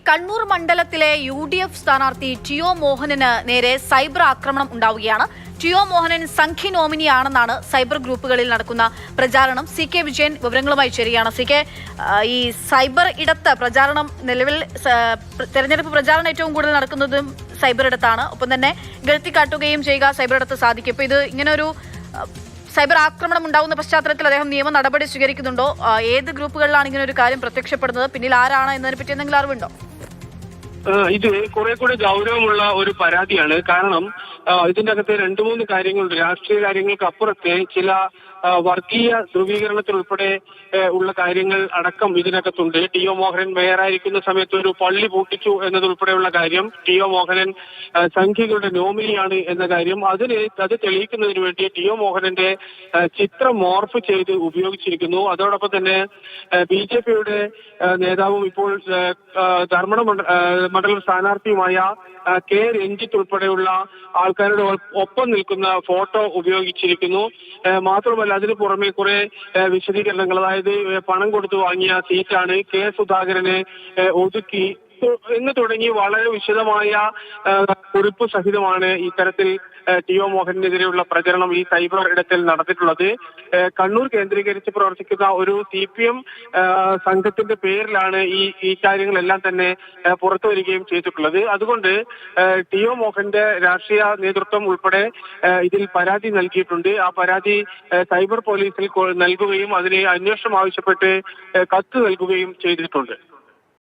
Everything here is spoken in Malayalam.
കണ്ണൂർ മണ്ഡലത്തിലെ UDF സ്ഥാനാർത്ഥി ടിഒ മോഹനന് നേരെ സൈബർ ആക്രമണം ഉണ്ടാവുകയാണ്. ടിഒ മോഹനൻ സംഘി നോമിനിയാണെന്നാണ് സൈബർ ഗ്രൂപ്പുകളിൽ നടക്കുന്ന പ്രചാരണം. CK വിജയൻ വിവരങ്ങളുമായി ചേരുകയാണ്. CK, ഈ സൈബർ ഇടത്ത് പ്രചാരണം നിലവിൽ തെരഞ്ഞെടുപ്പ് പ്രചാരണം ഏറ്റവും കൂടുതൽ നടക്കുന്നതും സൈബർ ഇടത്താണ്. ഒപ്പം തന്നെ ഗൾത്തിക്കാട്ടുകയും ചെയ്യുക സൈബർ ഇടത്ത് സാധിക്കും. ഇപ്പോൾ ഇത് ഇങ്ങനൊരു സൈബർ ആക്രമണം ഉണ്ടാകുന്ന പശ്ചാത്തലത്തിൽ അദ്ദേഹം നിയമ നടപടി സ്വീകരിക്കുന്നുണ്ടോ? ഏത് ഗ്രൂപ്പുകളിലാണ് ഇങ്ങനെ ഒരു കാര്യം പ്രത്യക്ഷപ്പെടുന്നത്? പിന്നിൽ ആരാണ് എന്നതിനെ പറ്റി എന്തെങ്കിലും അറിവുണ്ടോ? ഇത് കുറെ കൂടെ ഗൗരവമുള്ള ഒരു പരാതിയാണ്. കാരണം ഇതിന്റെ അകത്ത് 2-3 കാര്യങ്ങളുണ്ട്. രാഷ്ട്രീയ കാര്യങ്ങൾക്ക് അപ്പുറത്തെ ചില വർഗീയ ധ്രുവീകരണത്തിലുൾപ്പെടെ ഉള്ള കാര്യങ്ങൾ അടക്കം ഇതിനകത്തുണ്ട്. ടിഒ മോഹനൻ മേയറായിരിക്കുന്ന സമയത്ത് ഒരു പള്ളി പൂട്ടിച്ചു എന്നതുൾപ്പെടെയുള്ള കാര്യം, ടിഒ മോഹനൻ സംഘികളുടെ നോമിനിയാണ് എന്ന കാര്യം, അത് തെളിയിക്കുന്നതിന് വേണ്ടി ടിഒ മോഹനന്റെ ചിത്രം മോർഫ് ചെയ്ത് ഉപയോഗിച്ചിരിക്കുന്നു. അതോടൊപ്പം തന്നെ BJPയുടെ നേതാവും ഇപ്പോൾ ധർമ്മട മണ്ഡലം സ്ഥാനാർത്ഥിയുമായ K രഞ്ജിത്ത് ഉൾപ്പെടെയുള്ള ആൾക്കാരുടെ ഒപ്പം നിൽക്കുന്ന ഫോട്ടോ ഉപയോഗിച്ചിരിക്കുന്നു. മാത്രമല്ല അതിന് പുറമെ കുറെ വിശദീകരണങ്ങൾ, അതായത് പണം കൊടുത്തു വാങ്ങിയ സീറ്റാണ്, K സുധാകരനെ ഒതുക്കി എന്ന് തുടങ്ങി വളരെ വിശദമായ കുറിപ്പ് സഹിതമാണ് ഇത്തരത്തിൽ ടിഒ മോഹനെതിരെയുള്ള പ്രചരണം ഈ സൈബർ ഇടത്തിൽ നടന്നിട്ടുള്ളത്. കണ്ണൂർ കേന്ദ്രീകരിച്ച് പ്രവർത്തിക്കുന്ന ഒരു CPM സംഘത്തിന്റെ പേരിലാണ് ഈ കാര്യങ്ങളെല്ലാം തന്നെ പുറത്തു വരികയും ചെയ്തിട്ടുള്ളത്. അതുകൊണ്ട് ടിഒ മോഹന്റെ രാഷ്ട്രീയ നേതൃത്വം ഉൾപ്പെടെ ഇതിൽ പരാതി നൽകിയിട്ടുണ്ട്. ആ പരാതി സൈബർ പോലീസിൽ നൽകുകയും അതിന് അന്വേഷണം ആവശ്യപ്പെട്ട് കത്ത് നൽകുകയും ചെയ്തിട്ടുണ്ട്.